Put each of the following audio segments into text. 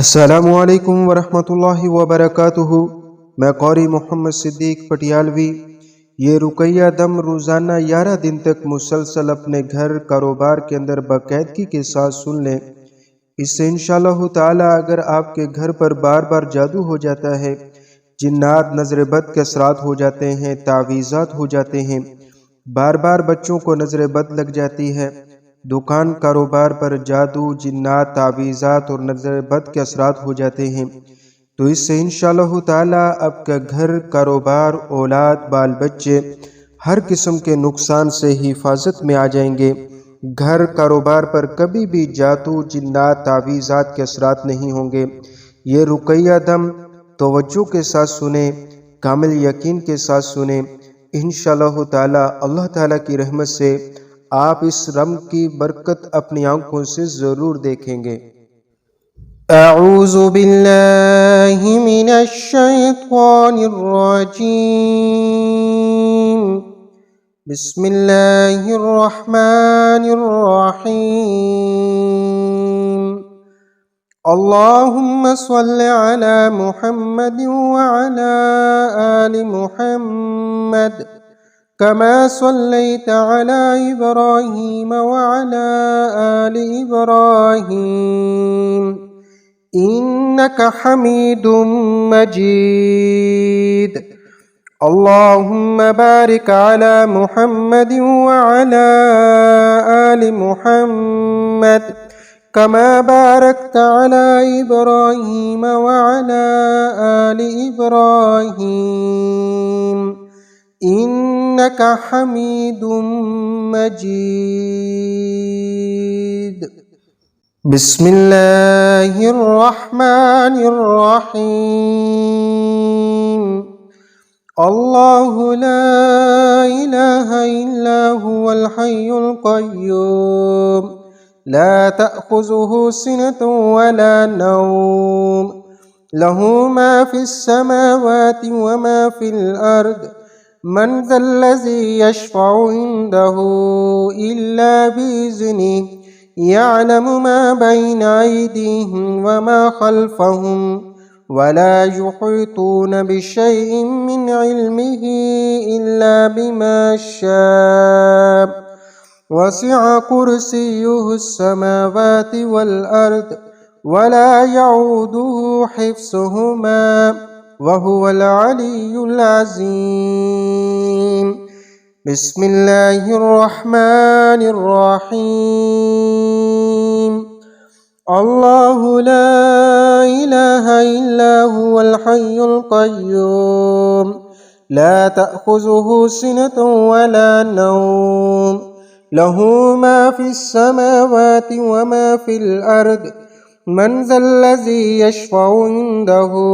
अस्सलामुअलैकुम वरहमतुल्लाहि वबरकातुहु। मैं क़ारी मोहम्मद सिद्दीक पटियालवी। ये रुकैया दम रोज़ाना 11 दिन तक मुसलसल अपने घर कारोबार के अंदर बाकायदगी के साथ सुन लें। इससे इंशाअल्लाह ताला अगर आपके घर पर बार बार जादू हो जाता है, जिन्नात नज़र बद के असरात हो जाते हैं, तावीज़ात हो जाते हैं, बार बार बच्चों को नज़र बद लग जाती है, दुकान कारोबार पर जादू जिन्नात तावीज़ात और नज़र बद के असरात हो जाते हैं, तो इससे इंशाअल्लाह ताला आपका घर कारोबार औलाद बाल बच्चे हर किस्म के नुकसान से हिफाजत में आ जाएंगे। घर कारोबार पर कभी भी जादू जिन्नात तावीज़ात के असरात नहीं होंगे। ये रुकैया दम तवज्जो के साथ सुने, कामिल यकीन के साथ सुने। इंशाअल्लाह ताला अल्लाह ताला की रहमत से आप इस रम की बरकत अपनी आंखों से ज़रूर देखेंगे। अऊज़ु बिल्लाहि मिनश शैतानिर रजीम। बिस्मिल्लाहिर रहमानिर रहीम। अल्लाहुम्मा सल्लि अला मुहम्मद व अला आलि मुहम्मद कमा सल्लैता अला इब्राहीम व अला आलि इब्राहीम इन्नका हमीदुम मजीद। अल्लाहुम्मा बारिक अला मुहम्मद व अला आलि मुहम्मद कमा बारकता अला इब्राहीम व अला आलि इब्राहीम इन्नका हमीदुम मजीद। बिस्मिल्लाहिर रहमानिर रहीम। अल्लाहु ला इलाहा इल्ला हुवल हय्युल क़य्यूम ला तअख़ुज़ुहु सिनतुन वला नौम लहू मा फ़िस समावाति व मा फ़िल अर्द मन ज़ल्लज़ी यशफ़अु इंदहु इल्ला बिइज़्निहि यअलमु मा बैन अयदीहिम व मा खल्फ़हुम वला युहीतून बिशैइन मिन इल्मिहि इल्ला बिमा शाअ वसिअ कुर्सियुहुस समावाति वल अर्द वला यऊदुहु हिफ्ज़ुहुमा वहुवल अलियुल अज़ीम। बिस्मिल्लाहिर रहमानिर रहीम। अल्लाहु ला इलाहा इल्ला हुवल हय्युल क़य्यूम ला तअख़ुज़ुहु सिनतुन वला नौम लहू मा फ़िस समावाति व मा फ़िल अर्द मन ज़ल्लज़ी यशफ़अु इंदहु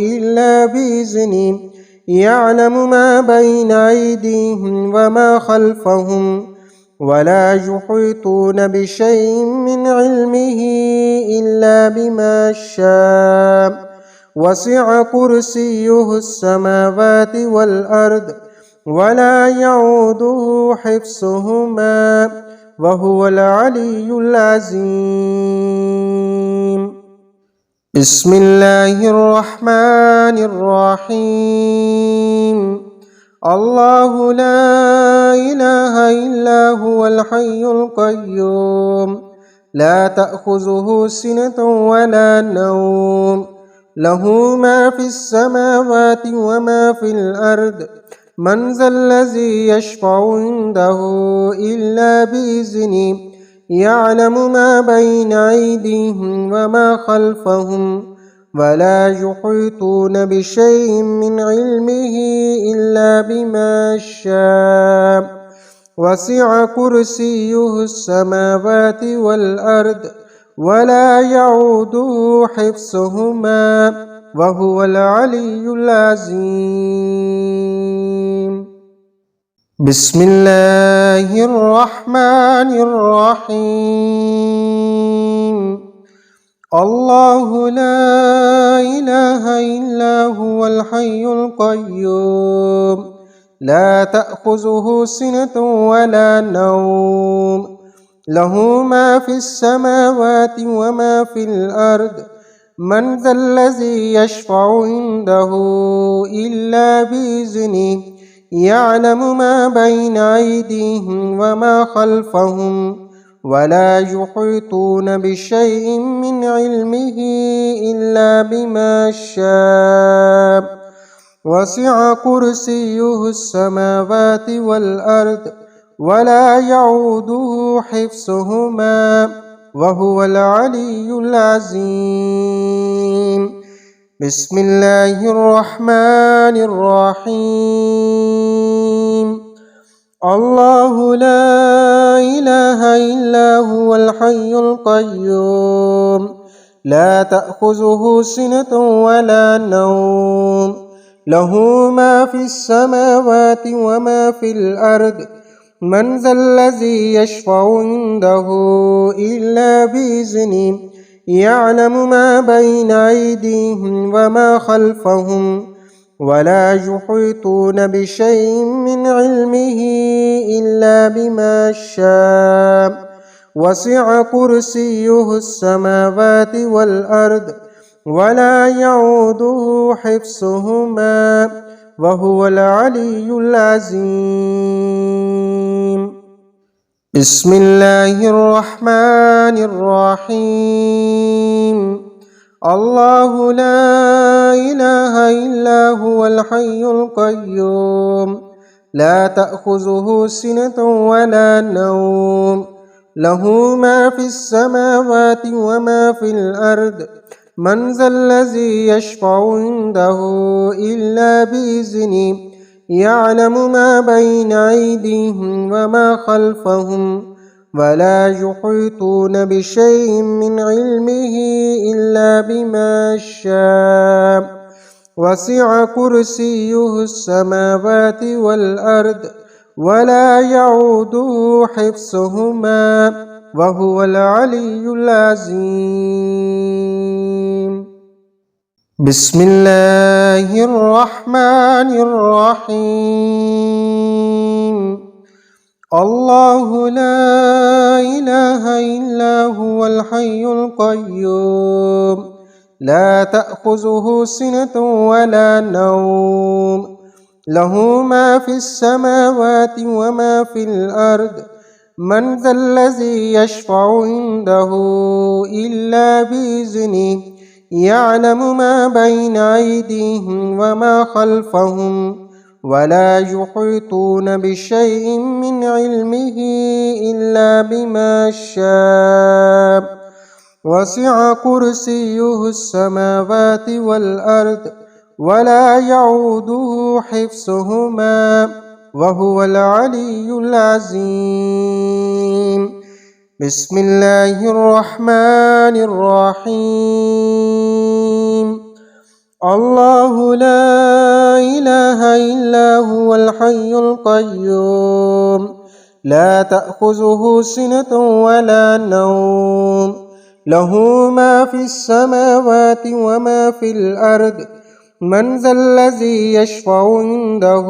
इल्ला बिइज़्निहि यअलमु मा बैन अयदीहिम व मा खल्फ़हुम वला युहीतून बिशैइन मिन इल्मिहि इल्ला बिमा शाअ वसिअ कुर्सियुहुस समावाति वल अर्द वला यऊदुहु हिफ्ज़ुहुमा वहुवल अलियुल अज़ीम। बिस्मिल्लाहिर रहमानिर रहीम। अल्लाहु ला इलाहा इल्ला हुवल हय्युल क़य्यूम ला तअख़ुज़ुहु सिनतुन वला नौम लहू मा फ़िस समावाति व मा फ़िल अर्द मन ज़ल्लज़ी यशफ़अु इंदहु इल्ला बिइज़्निहि यअलमु मा बैन अयदीहिम व मा खल्फ़हुम वला युहीतून बिशैइन मिन इल्मिहि इल्ला बिमा शाअ वसिअ कुर्सियुहुस समावाति वल अर्द वला यऊदुहु हिफ्ज़ुहुमा वहुवल अलियुल अज़ीम। बिस्मिल्लाहिर रहमानिर रहीम। अल्लाहु ला इलाहा इल्ला हुवल हय्युल क़य्यूम ला तअख़ुज़ुहु सिनतुन वला नौम लहू मा फ़िस समावाति व मा फ़िल अर्द من ذا الذي يشفع عنده إلا بإذنه يعلم ما بين أيديهم وما خلفهم ولا يحيطون بشيء من علمه إلا بما شاء وسع كرسيه السماوات والأرض ولا يعوده حفظهما وهو العلي العظيم. بسم الله الرحمن الرحيم. الله لا إله إلا هو الحي القيوم لا تأخذه سنة ولا نوم له ما في السماوات وما في الأرض من ذا الذي يشفع عنده إلا بإذنه يعلم ما بين أيديهم وما خلفهم ولا يحيطون بشيء من علمه إلا بما شاء وسع كرسيه السماوات والأرض ولا يعوده حفظهما وهو العلي العظيم. بسم الله الرحمن الرحيم. الله لا إله إلا هو الحي القيوم لا تأخذه سنة ولا نوم له ما في السماوات وما في الأرض من ذا الذي يشفع عنده إلا بإذنه يعلم ما بين أيديهم وما خلفهم ولا يحيطون بشيء من علمه إلا بما شاء وسع كرسيه السماوات والأرض ولا يعوده حفظهما وهو العلي العظيم. بسم الله الرحمن الرحيم. الله لا إله إلا هو الحي القيوم لا تأخذه سنة ولا نوم له ما في السماوات وما في الأرض من ذا الذي يشفع عنده إلا بإذنه يعلم ما بين أيديهم وما خلفهم ولا يحيطون بشيء من علمه إلا بما شاء وسع كرسيه السماوات والأرض ولا يعوده حفظهما وهو العلي العظيم. بسم الله الرحمن الرحيم. الله لا إله إلا هو الحي القيوم لا تأخذه سنة ولا نوم له ما في السماوات وما في الأرض من ذا الذي يشفع عنده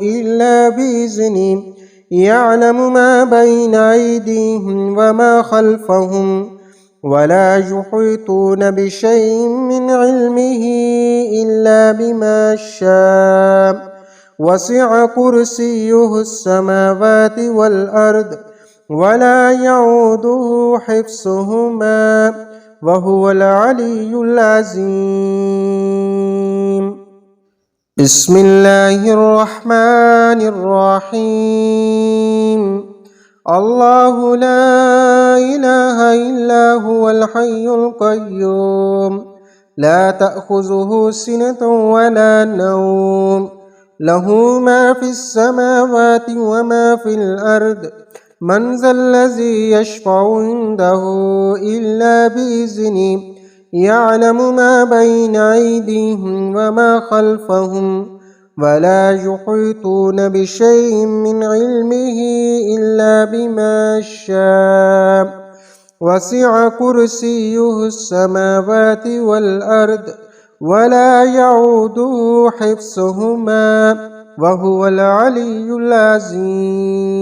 إلا بإذنه يعلم ما بين أيديهم وما خلفهم ولا يحيطون بشيء من علمه إلا بما شاء وسع كرسيه السماوات والأرض ولا يعوده حفظهما وهو العلي العظيم. بسم الله الرحمن الرحيم. الله لا إله إلا هو الحي القيوم لا تأخذه سنة ولا نوم له ما في السماوات وما في الأرض من ذا الذي يشفع عنده إلا بإذنه يعلم ما بين أيديهم وما خلفهم ولا يحيطون بشيء من علمه إلا بما شاء وسع كرسيه السماوات والأرض ولا يعوده حفظهما وهو العلي العظيم.